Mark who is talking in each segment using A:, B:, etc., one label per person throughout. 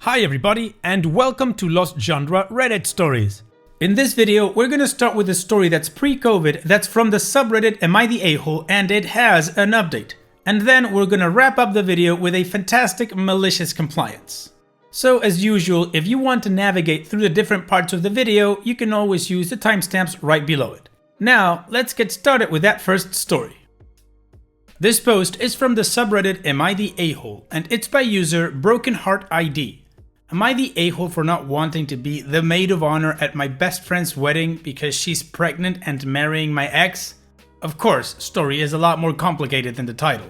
A: Hi everybody, and welcome to Lost Genre Reddit Stories. In this video, we're gonna start with a story that's pre-COVID, that's from the subreddit Am I the A-hole, and it has an update. And then we're gonna wrap up the video with a fantastic malicious compliance. So as usual, if you want to navigate through the different parts of the video, you can always use the timestamps right below it. Now, let's get started with that first story. This post is from the subreddit Am I the A-hole, and it's by user BrokenHeartID. Am I the a-hole for not wanting to be the maid of honor at my best friend's wedding because she's pregnant and marrying my ex? Of course, story is a lot more complicated than the title.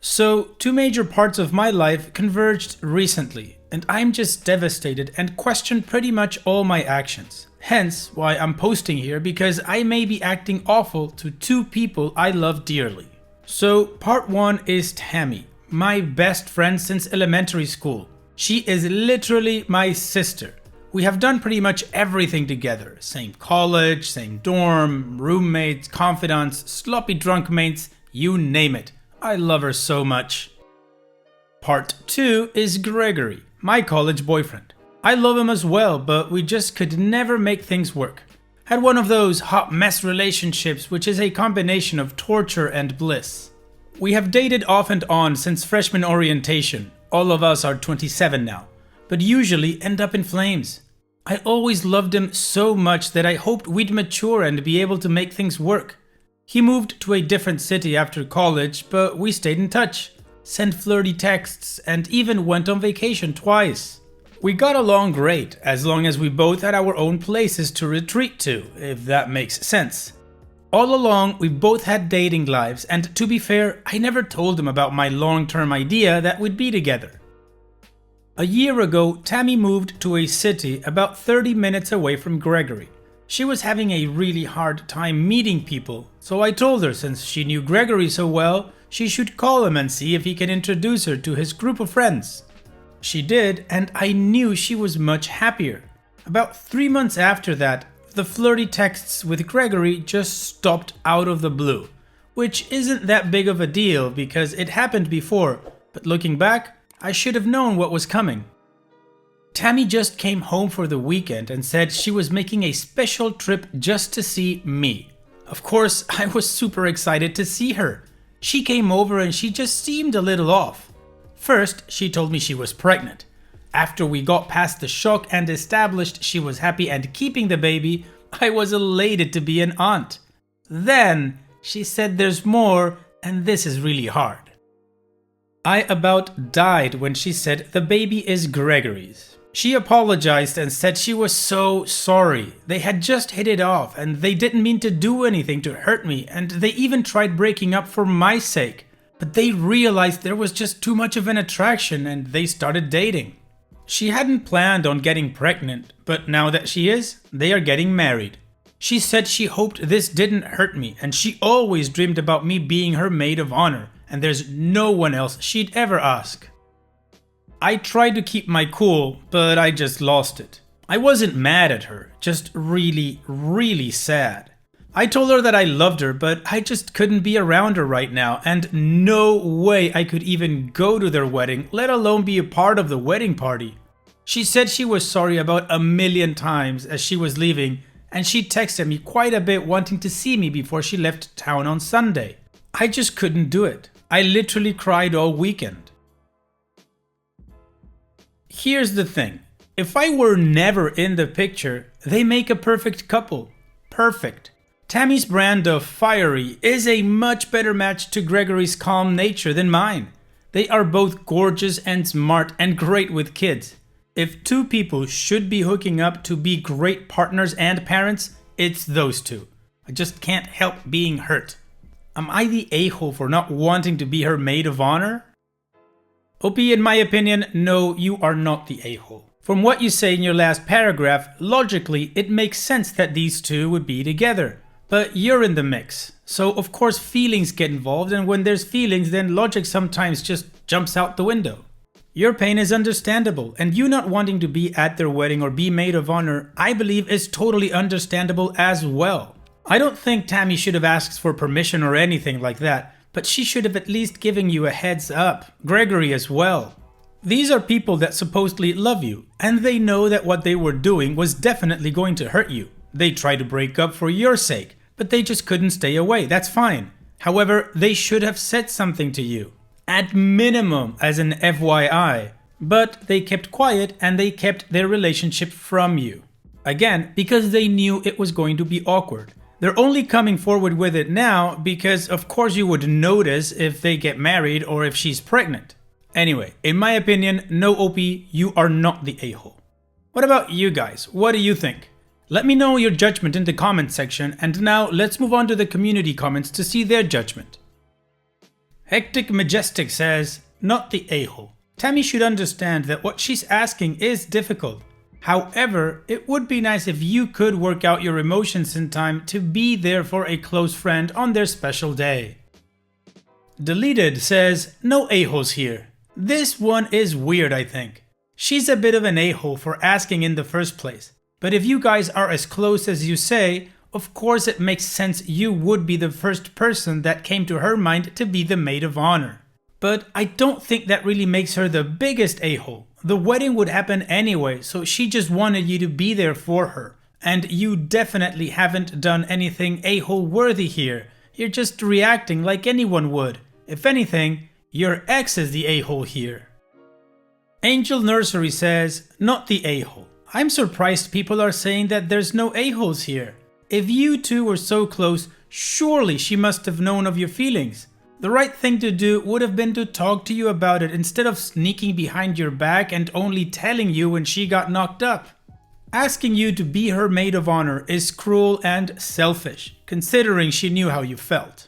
A: So, two major parts of my life converged recently, and I'm just devastated and question pretty much all my actions. Hence, why I'm posting here, because I may be acting awful to two people I love dearly. So, part 1 is Tammy, my best friend since elementary school. She is literally my sister. We have done pretty much everything together. Same college, same dorm, roommates, confidants, sloppy drunk mates, you name it. I love her so much. Part 2 is Gregory, my college boyfriend. I love him as well, but we just could never make things work. Had one of those hot mess relationships, which is a combination of torture and bliss. We have dated off and on since freshman orientation. All of us are 27 now, but usually end up in flames. I always loved him so much that I hoped we'd mature and be able to make things work. He moved to a different city after college, but we stayed in touch, sent flirty texts, and even went on vacation twice. We got along great, as long as we both had our own places to retreat to, if that makes sense. All along, we both had dating lives, and to be fair, I never told him about my long-term idea that we'd be together. A year ago, Tammy moved to a city about 30 minutes away from Gregory. She was having a really hard time meeting people, so I told her since she knew Gregory so well, she should call him and see if he can introduce her to his group of friends. She did, and I knew she was much happier. About 3 months after that, the flirty texts with Gregory just stopped out of the blue, which isn't that big of a deal because it happened before, but looking back, I should have known what was coming. Tammy just came home for the weekend and said she was making a special trip just to see me. Of course, I was super excited to see her. She came over and she just seemed a little off. First, she told me she was pregnant. After we got past the shock and established she was happy and keeping the baby, I was elated to be an aunt. Then, she said there's more, and this is really hard. I about died when she said the baby is Gregory's. She apologized and said she was so sorry. They had just hit it off, and they didn't mean to do anything to hurt me, and they even tried breaking up for my sake. But they realized there was just too much of an attraction, and they started dating. She hadn't planned on getting pregnant, but now that she is, they are getting married. She said she hoped this didn't hurt me, and she always dreamed about me being her maid of honor, and there's no one else she'd ever ask. I tried to keep my cool, but I just lost it. I wasn't mad at her, just really, really sad. I told her that I loved her, but I just couldn't be around her right now, and no way I could even go to their wedding, let alone be a part of the wedding party. She said she was sorry about 1,000,000 times as she was leaving, and she texted me quite a bit wanting to see me before she left town on Sunday. I just couldn't do it. I literally cried all weekend. Here's the thing. If I were never in the picture, they make a perfect couple. Perfect. Tammy's brand of fiery is a much better match to Gregory's calm nature than mine. They are both gorgeous and smart and great with kids. If two people should be hooking up to be great partners and parents, it's those two. I just can't help being hurt. Am I the a-hole for not wanting to be her maid of honor? OP, in my opinion, no, you are not the a-hole. From what you say in your last paragraph, logically, it makes sense that these two would be together. But you're in the mix, so of course feelings get involved, and when there's feelings, then logic sometimes just jumps out the window. Your pain is understandable, and you not wanting to be at their wedding or be maid of honor, I believe is totally understandable as well. I don't think Tammy should have asked for permission or anything like that, but she should have at least given you a heads up. Gregory as well. These are people that supposedly love you, and they know that what they were doing was definitely going to hurt you. They try to break up for your sake, but they just couldn't stay away. That's fine. However, they should have said something to you. At minimum, as an FYI. But they kept quiet and they kept their relationship from you. Again, because they knew it was going to be awkward. They're only coming forward with it now because of course you would notice if they get married or if she's pregnant. Anyway, in my opinion, no OP, you are not the a-hole. What about you guys? What do you think? Let me know your judgment in the comment section, and now let's move on to the community comments to see their judgment. Hectic Majestic says, not the a-hole. Tammy should understand that what she's asking is difficult. However, it would be nice if you could work out your emotions in time to be there for a close friend on their special day. Deleted says, no a-holes here. This one is weird, I think. She's a bit of an a-hole for asking in the first place. But if you guys are as close as you say, of course it makes sense you would be the first person that came to her mind to be the maid of honor. But I don't think that really makes her the biggest a-hole. The wedding would happen anyway, so she just wanted you to be there for her. And you definitely haven't done anything a-hole worthy here. You're just reacting like anyone would. If anything, your ex is the a-hole here. Angel Nursery says, not the a-hole. I'm surprised people are saying that there's no a-holes here. If you two were so close, surely she must have known of your feelings. The right thing to do would have been to talk to you about it instead of sneaking behind your back and only telling you when she got knocked up. Asking you to be her maid of honor is cruel and selfish, considering she knew how you felt.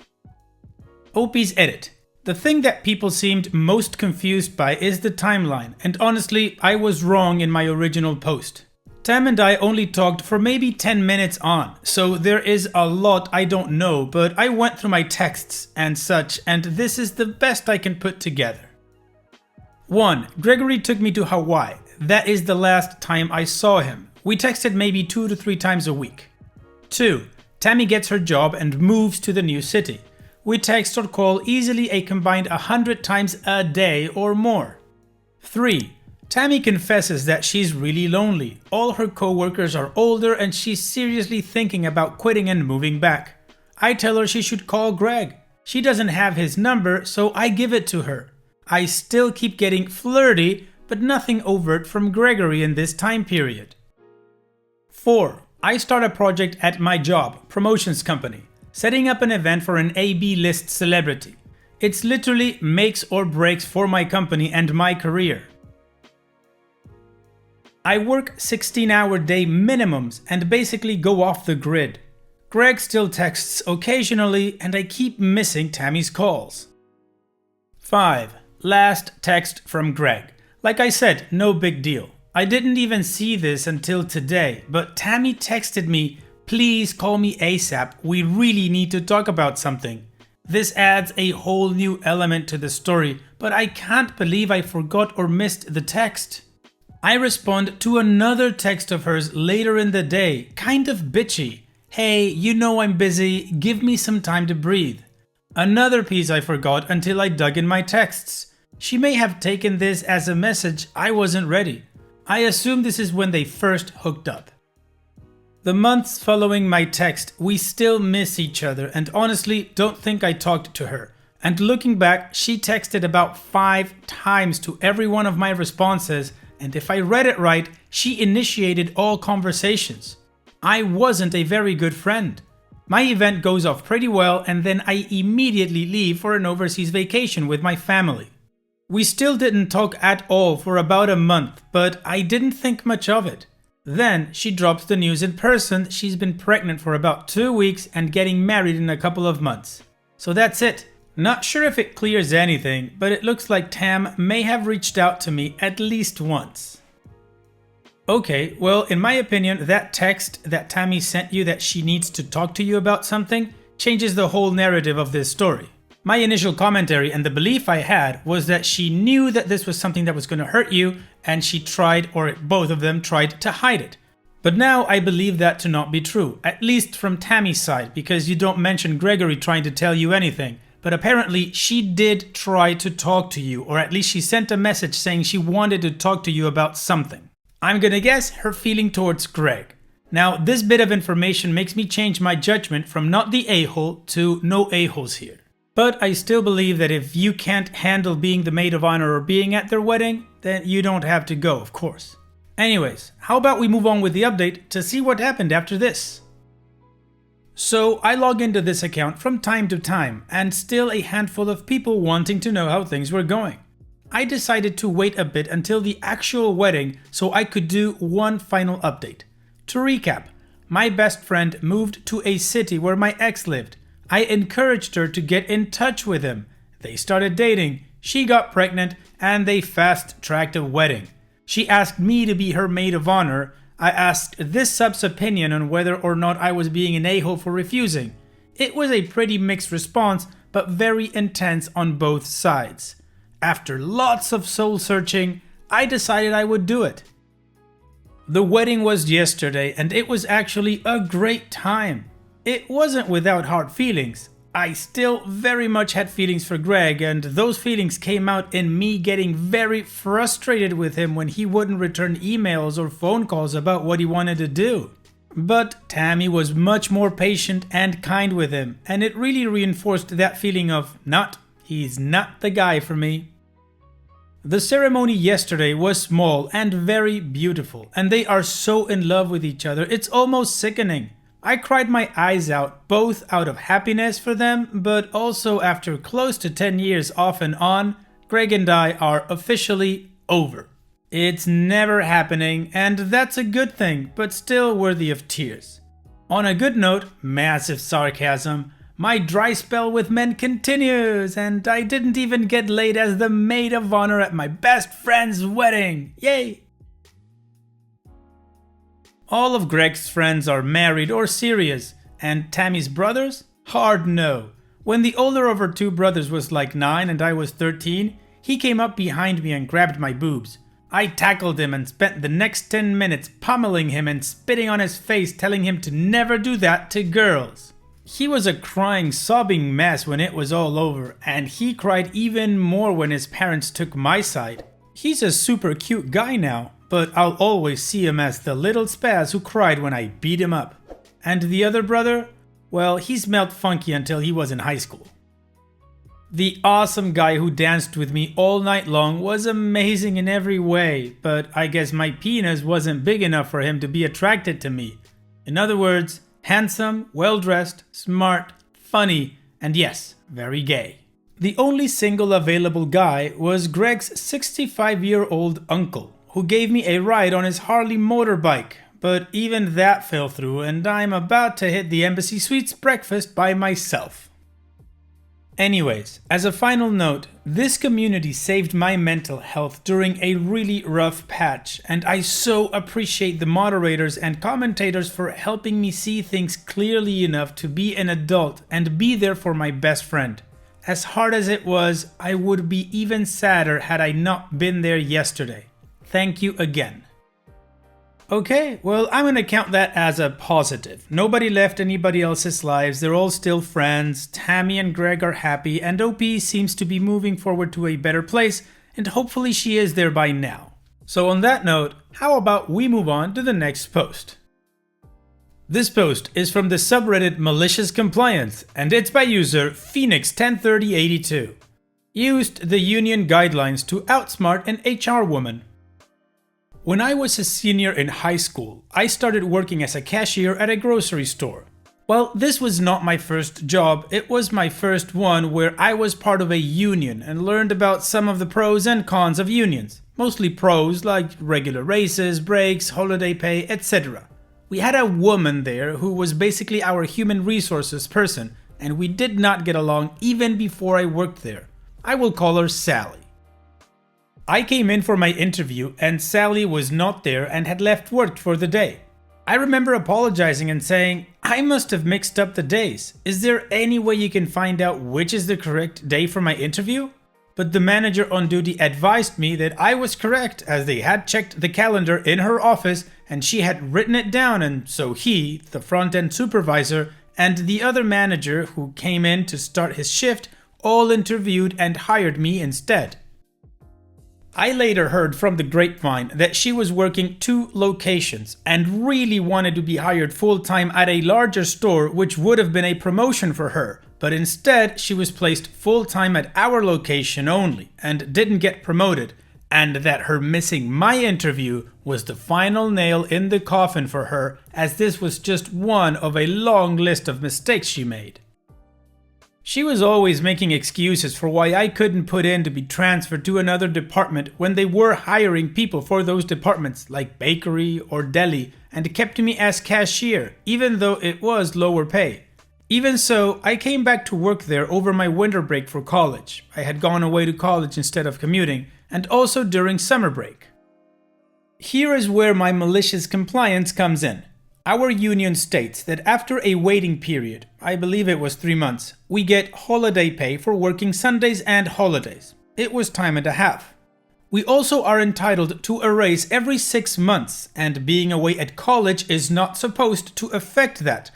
A: OP's edit. The thing that people seemed most confused by is the timeline, and honestly, I was wrong in my original post. Tam and I only talked for maybe 10 minutes on, so there is a lot I don't know, but I went through my texts and such, and this is the best I can put together. 1. Gregory took me to Hawaii. That is the last time I saw him. We texted maybe 2 to 3 times a week. 2. Tammy gets her job and moves to the new city. We text or call easily a combined 100 times a day or more. 3. Tammy confesses that she's really lonely. All her co-workers are older and she's seriously thinking about quitting and moving back. I tell her she should call Greg. She doesn't have his number, so I give it to her. I still keep getting flirty, but nothing overt from Gregory in this time period. 4. I start a project at my job, promotions company, setting up an event for an A/B list celebrity. It's literally makes or breaks for my company and my career. I work 16-hour day minimums and basically go off the grid. Greg still texts occasionally and I keep missing Tammy's calls. 5. Last text from Greg. Like I said, no big deal. I didn't even see this until today, but Tammy texted me, "Please call me ASAP, we really need to talk about something." This adds a whole new element to the story, but I can't believe I forgot or missed the text. I respond to another text of hers later in the day, kind of bitchy. "Hey, you know I'm busy, give me some time to breathe." Another piece I forgot until I dug in my texts. She may have taken this as a message I wasn't ready. I assume this is when they first hooked up. The months following my text, we still miss each other and honestly don't think I talked to her. And looking back, she texted about 5 times to every one of my responses, and if I read it right, she initiated all conversations. I wasn't a very good friend. My event goes off pretty well and then I immediately leave for an overseas vacation with my family. We still didn't talk at all for about a month, but I didn't think much of it. Then she drops the news in person she's been pregnant for about 2 weeks and getting married in a couple of months. So that's it. Not sure if it clears anything, but it looks like Tam may have reached out to me at least once. Okay, well, in my opinion, that text that Tammy sent you that she needs to talk to you about something changes the whole narrative of this story. My initial commentary and the belief I had was that she knew that this was something that was going to hurt you and she tried, or both of them tried, to hide it. But now I believe that to not be true, at least from Tammy's side, because you don't mention Gregory trying to tell you anything. but apparently she did try to talk to you, or at least she sent a message saying she wanted to talk to you about something. I'm gonna guess her feeling towards Greg. Now, this bit of information makes me change my judgment from not the a-hole to no a-holes here. But I still believe that if you can't handle being the maid of honor or being at their wedding, then you don't have to go, of course. Anyways, how about we move on with the update to see what happened after this? So I log into this account from time to time, and still a handful of people wanting to know how things were going. I decided to wait a bit until the actual wedding so I could do one final update. To recap, my best friend moved to a city where my ex lived. I encouraged her to get in touch with him. They started dating, she got pregnant, and they fast-tracked a wedding. She asked me to be her maid of honor. I asked this sub's opinion on whether or not I was being an a-hole for refusing. It was a pretty mixed response, but very intense on both sides. After lots of soul-searching, I decided I would do it. The wedding was yesterday, and it was actually a great time. It wasn't without hard feelings. I still very much had feelings for Greg, and those feelings came out in me getting very frustrated with him when he wouldn't return emails or phone calls about what he wanted to do. But Tammy was much more patient and kind with him, and it really reinforced that feeling of he's not the guy for me. The ceremony yesterday was small and very beautiful, and they are so in love with each other, it's almost sickening. I cried my eyes out, both out of happiness for them, but also after close to 10 years off and on, Greg and I are officially over. It's never happening, and that's a good thing, but still worthy of tears. On a good note, massive sarcasm, my dry spell with men continues, and I didn't even get laid as the maid of honor at my best friend's wedding. Yay! All of Greg's friends are married or serious, and Tammy's brothers? Hard no. When the older of her two brothers was like 9 and I was 13, he came up behind me and grabbed my boobs. I tackled him and spent the next 10 minutes pummeling him and spitting on his face, telling him to never do that to girls. He was a crying, sobbing mess when it was all over, and he cried even more when his parents took my side. He's a super cute guy now, but I'll always see him as the little spaz who cried when I beat him up. And the other brother? Well, he smelled funky until he was in high school. The awesome guy who danced with me all night long was amazing in every way, but I guess my penis wasn't big enough for him to be attracted to me. In other words, handsome, well-dressed, smart, funny, and yes, very gay. The only single available guy was Greg's 65-year-old uncle, who gave me a ride on his Harley motorbike, but even that fell through and I'm about to hit the Embassy Suites breakfast by myself. Anyways, as a final note, this community saved my mental health during a really rough patch, and I so appreciate the moderators and commentators for helping me see things clearly enough to be an adult and be there for my best friend. As hard as it was, I would be even sadder had I not been there yesterday. Thank you again. Okay, well, I'm gonna count that as a positive. Nobody left anybody else's lives, they're all still friends, Tammy and Greg are happy, and OP seems to be moving forward to a better place, and hopefully she is there by now. So on that note, how about we move on to the next post? This post is from the subreddit Malicious Compliance, and it's by user Phoenix103082. Used the union guidelines to outsmart an HR woman. When I was a senior in high school, I started working as a cashier at a grocery store. Well, this was not my first job, it was my first one where I was part of a union and learned about some of the pros and cons of unions. Mostly pros like regular raises, breaks, holiday pay, etc. We had a woman there who was basically our human resources person, and we did not get along even before I worked there. I will call her Sally. I came in for my interview and Sally was not there and had left work for the day. I remember apologizing and saying, I must have mixed up the days. Is there any way you can find out which is the correct day for my interview? But the manager on duty advised me that I was correct as they had checked the calendar in her office and she had written it down, and so he, the front-end supervisor, and the other manager who came in to start his shift all interviewed and hired me instead. I later heard from the grapevine that she was working 2 locations and really wanted to be hired full-time at a larger store, which would have been a promotion for her, but instead she was placed full-time at our location only and didn't get promoted, and that her missing my interview was the final nail in the coffin for her, as this was just one of a long list of mistakes she made. She was always making excuses for why I couldn't put in to be transferred to another department when they were hiring people for those departments like bakery or deli, and kept me as cashier even though it was lower pay. Even so, I came back to work there over my winter break for college. I had gone away to college instead of commuting, and also during summer break. Here is where my malicious compliance comes in. Our union states that after a waiting period, I believe it was 3 months, we get holiday pay for working Sundays and holidays. It was time and a half. We also are entitled to a raise every 6 months, and being away at college is not supposed to affect that,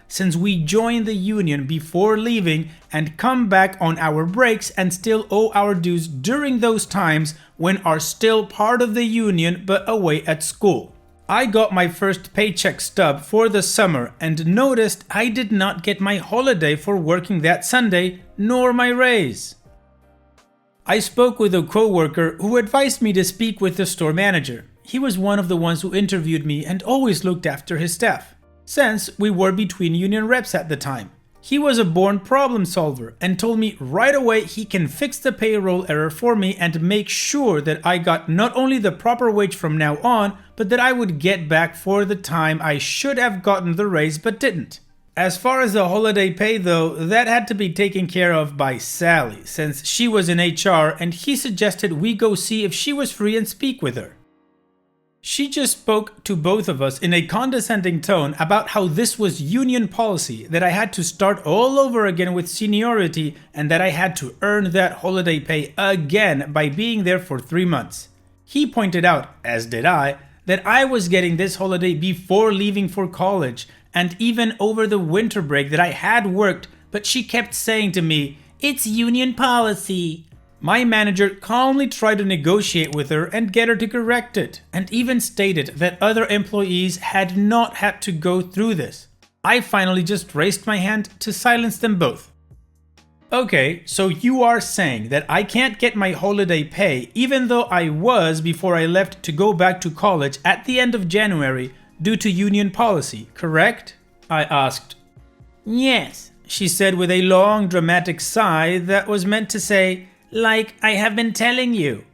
A: since we join the union before leaving and come back on our breaks and still owe our dues during those times when are still part of the union but away at school. I got my first paycheck stub for the summer and noticed I did not get my holiday for working that Sunday, nor my raise. I spoke with a coworker who advised me to speak with the store manager. He was one of the ones who interviewed me and always looked after his staff, since we were between union reps at the time. He was a born problem solver and told me right away he can fix the payroll error for me and make sure that I got not only the proper wage from now on, but that I would get back for the time I should have gotten the raise but didn't. As far as the holiday pay though, that had to be taken care of by Sally, since she was in HR, and he suggested we go see if she was free and speak with her. She just spoke to both of us in a condescending tone about how this was union policy, that I had to start all over again with seniority, and that I had to earn that holiday pay again by being there for 3 months. He pointed out, as did I, that I was getting this holiday before leaving for college, and even over the winter break that I had worked, but she kept saying to me, "It's union policy." My manager calmly tried to negotiate with her and get her to correct it, and even stated that other employees had not had to go through this. I finally just raised my hand to silence them both. Okay, so you are saying that I can't get my holiday pay even though I was before I left to go back to college at the end of January due to union policy, correct? I asked. Yes, she said with a long dramatic sigh that was meant to say, "Like I have been telling you."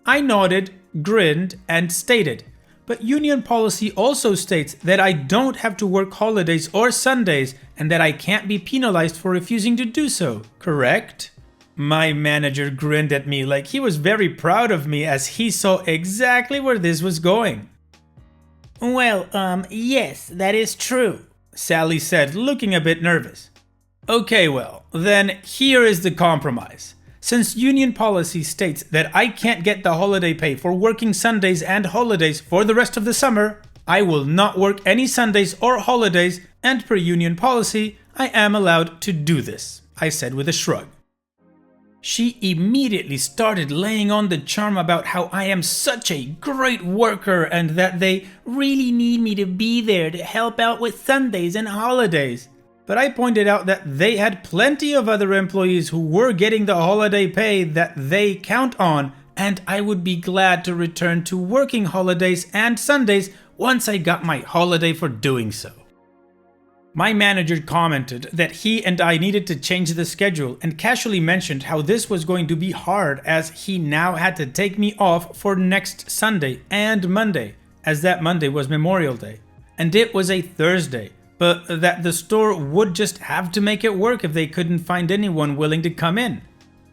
A: I nodded, grinned, and stated, "But union policy also states that I don't have to work holidays or Sundays and that I can't be penalized for refusing to do so, correct?" My manager grinned at me like he was very proud of me as he saw exactly where this was going. "Well, yes, that is true," Sally said, looking a bit nervous. "Okay, well, then here is the compromise. Since union policy states that I can't get the holiday pay for working Sundays and holidays for the rest of the summer, I will not work any Sundays or holidays, and per union policy, I am allowed to do this," I said with a shrug. She immediately started laying on the charm about how I am such a great worker and that they really need me to be there to help out with Sundays and holidays. But I pointed out that they had plenty of other employees who were getting the holiday pay that they count on, and I would be glad to return to working holidays and Sundays once I got my holiday for doing so. My manager commented that he and I needed to change the schedule and casually mentioned how this was going to be hard as he now had to take me off for next Sunday and Monday, as that Monday was Memorial Day, and it was a Thursday. But that the store would just have to make it work if they couldn't find anyone willing to come in.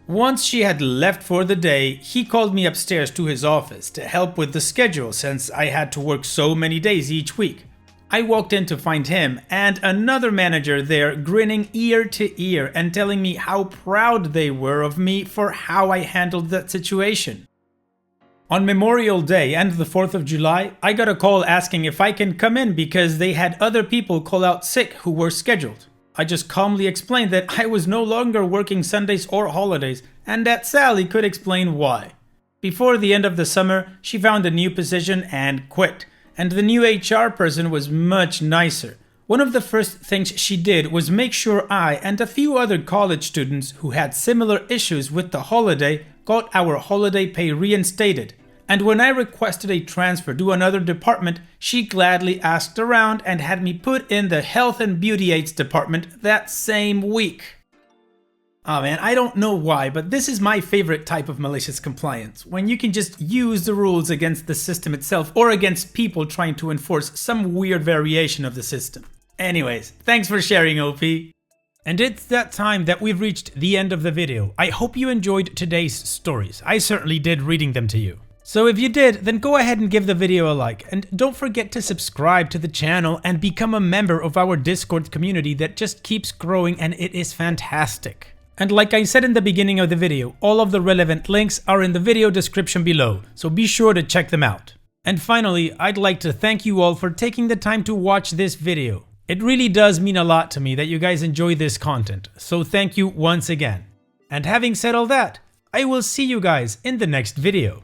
A: Once she had left for the day, he called me upstairs to his office to help with the schedule since I had to work so many days each week. I walked in to find him and another manager there grinning ear to ear and telling me how proud they were of me for how I handled that situation. On Memorial Day and the 4th of July, I got a call asking if I can come in because they had other people call out sick who were scheduled. I just calmly explained that I was no longer working Sundays or holidays and that Sally could explain why. Before the end of the summer, she found a new position and quit, and the new HR person was much nicer. One of the first things she did was make sure I and a few other college students who had similar issues with the holiday got our holiday pay reinstated. And when I requested a transfer to another department, she gladly asked around and had me put in the Health and Beauty Aids department that same week. Oh man, I don't know why, but this is my favorite type of malicious compliance, when you can just use the rules against the system itself or against people trying to enforce some weird variation of the system. Anyways, thanks for sharing, OP. And it's that time that we've reached the end of the video. I hope you enjoyed today's stories. I certainly did reading them to you. So if you did, then go ahead and give the video a like, and don't forget to subscribe to the channel and become a member of our Discord community that just keeps growing, and it is fantastic. And like I said in the beginning of the video, all of the relevant links are in the video description below, so be sure to check them out. And finally, I'd like to thank you all for taking the time to watch this video. It really does mean a lot to me that you guys enjoy this content, so thank you once again. And having said all that, I will see you guys in the next video.